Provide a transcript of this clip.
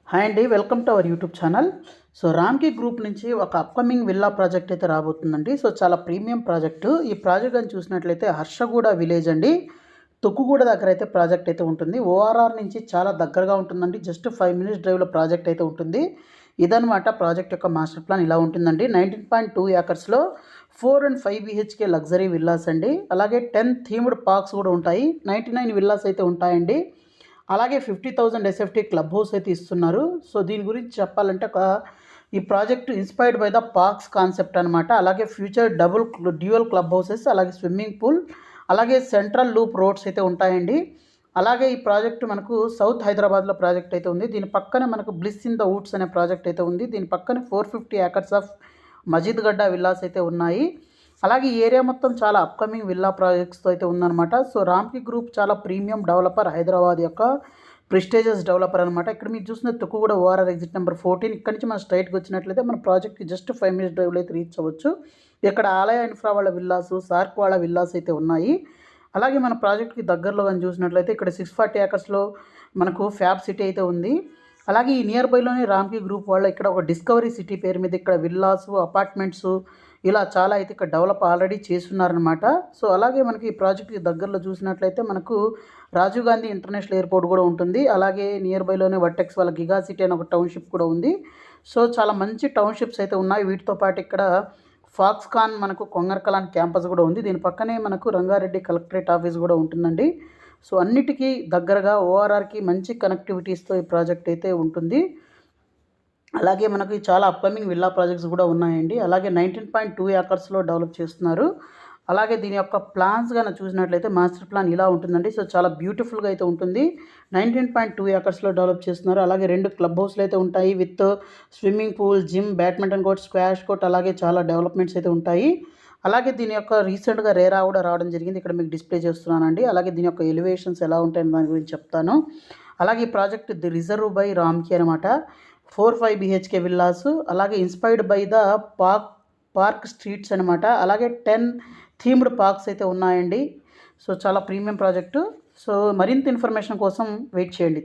Hi అండి, welcome to our YouTube channel. So రామ్‌కి group నుంచి ఒక అప్‌కమింగ్ విల్లా ప్రాజెక్ట్ అయితే రాబోతుందండి. సో చాలా ప్రీమియం ప్రాజెక్టు. ఈ ప్రాజెక్ట్ గాని చూసినట్లయితే హర్షగూడ విలేజ్ అండి. తుక్కుగూడ దగ్గర అయితే ప్రాజెక్ట్ అయితే ఉంటుంది. ఓఆర్ఆర్ నుంచి చాలా దగ్గరగా ఉంటుందండి. జస్ట్ 5 మినిట్స్ డ్రైవ్‌లో ప్రాజెక్ట్ అయితే ఉంటుంది. ఇదనమాట ప్రాజెక్ట్ యొక్క మాస్టర్ ప్లాన్ ఇలా ఉంటుందండి. 19.2 ఏకర్స్‌లో 4 అండ్ 5 బీహెచ్‌కే లగ్జరీ విల్లాస్ అండి. అలాగే 10 థీమ్డ్ పార్క్స్ కూడా ఉంటాయి. 99 విల్లాస్ అయితే ఉంటాయండి. అలాగే 50,000 ఎస్ఎఫ్టీ క్లబ్ హౌస్ అయితే ఇస్తున్నారు. సో దీని గురించి చెప్పాలంటే ఈ project inspired by the parks concept అనమాట. అలాగే ఫ్యూచర్ డ్యూయల్ క్లబ్ హౌసెస్, అలాగే స్విమ్మింగ్ పూల్, అలాగే సెంట్రల్ లూప్ రోడ్స్ అయితే ఉంటాయండి. అలాగే ఈ ప్రాజెక్ట్ మనకు సౌత్ హైదరాబాద్లో ప్రాజెక్ట్ అయితే ఉంది. దీని పక్కనే మనకు బ్లిస్ ఇన్ ద వుడ్స్ అనే ప్రాజెక్ట్ అయితే ఉంది. దీని పక్కనే 450 ఏకర్స్ ఆఫ్ మజీద్ గడ్డ విల్లాస్ అయితే ఉన్నాయి. అలాగే ఈ ఏరియా మొత్తం చాలా అప్కమింగ్ విల్లా ప్రాజెక్ట్స్తో అయితే ఉందన్నమాట. సో రామ్‌కి గ్రూప్ చాలా ప్రీమియం డెవలపర్, హైదరాబాద్ యొక్క ప్రెస్టీజియస్ డెవలపర్ అనమాట. ఇక్కడ మీరు చూసిన తుక్కుగూడ ఓఆర్ఆర్ ఎగ్జిట్ నెంబర్ 14. ఇక్కడ నుంచి మనం స్ట్రైట్‌గా వచ్చినట్లయితే మన ప్రాజెక్ట్‌కి జస్ట్ 5 మినిట్స్ డ్రైవ్లో అయితే రీచ్ అవ్వచ్చు. ఇక్కడ ఆలయ ఇన్ఫ్రా వాళ్ళ విల్లాసు, సార్క్ వాళ్ళ విల్లాస్ అయితే ఉన్నాయి. అలాగే మన ప్రాజెక్ట్‌కి దగ్గరలో కానీ చూసినట్లయితే ఇక్కడ 640 ఏకర్స్‌లో మనకు ఫ్యాబ్ సిటీ అయితే ఉంది. అలాగే ఈ నియర్ బైలోనే రామ్‌కి గ్రూప్ వాళ్ళు ఇక్కడ ఒక డిస్కవరీ సిటీ పేరు మీద ఇక్కడ విల్లాసు, అపార్ట్మెంట్సు ఇలా చాలా అయితే ఇక్కడ డెవలప్ ఆల్రెడీ చేస్తున్నారనమాట. సో అలాగే మనకి ఈ ప్రాజెక్ట్‌కి దగ్గరలో చూసినట్లయితే మనకు రాజీవ్ గాంధీ ఇంటర్నేషనల్ ఎయిర్పోర్ట్ కూడా ఉంటుంది. అలాగే నియర్ బైలోనే వర్టెక్స్ వాళ్ళ గిగా సిటీ అనే ఒక టౌన్‌షిప్ కూడా ఉంది. సో చాలా మంచి టౌన్‌షిప్స్ అయితే ఉన్నాయి. వీటితో పాటు ఇక్కడ ఫాక్స్కాన్ మనకు కొంగర్కలాన్ క్యాంపస్ కూడా ఉంది. దీని పక్కనే మనకు రంగారెడ్డి కలెక్టరేట్ ఆఫీస్ కూడా ఉంటుందండి. సో అన్నిటికీ దగ్గరగా ఓఆర్ఆర్‌కి మంచి కనెక్టివిటీస్‌తో ఈ ప్రాజెక్ట్ అయితే ఉంటుంది. అలాగే మనకి చాలా అప్‌కమింగ్ విల్లా ప్రాజెక్ట్స్ కూడా ఉన్నాయండి. అలాగే 19.2 ఏకర్స్‌లో డెవలప్ చేస్తున్నారు. అలాగే దీని యొక్క ప్లాన్స్ గాని చూసినట్లయితే మాస్టర్ ప్లాన్ ఇలా ఉంటుందండి. సో చాలా బ్యూటిఫుల్‌గా అయితే ఉంటుంది. 19.2 ఏకర్స్‌లో డెవలప్ చేస్తున్నారు. అలాగే 2 క్లబ్ హౌస్‌లు అయితే ఉంటాయి with swimming pool, gym, badminton court, squash court, అలాగే చాలా డెవలప్‌మెంట్స్ అయితే ఉంటాయి. అలాగే దీని యొక్క రీసెంట్‌గా రేరా కూడా రావడం జరిగింది. ఇక్కడ మీకు డిస్‌ప్లే చేస్తున్నానండి. అలాగే దీని యొక్క ఎలివేషన్స్ ఎలా ఉంటాయని దాని గురించి చెప్తాను. అలాగే ఈ ప్రాజెక్ట్ ది రిజర్వ్ బై రామ్‌కి అనమాట. 4, 5 బీహెచ్‌కే విల్లాసు, అలాగే inspired by the park streets అనమాట. అలాగే 10 థీమ్డ్ పార్క్స్ అయితే ఉన్నాయండి. సో చాలా ప్రీమియం ప్రాజెక్టు. సో మరింత ఇన్ఫర్మేషన్ కోసం వెయిట్ చేయండి.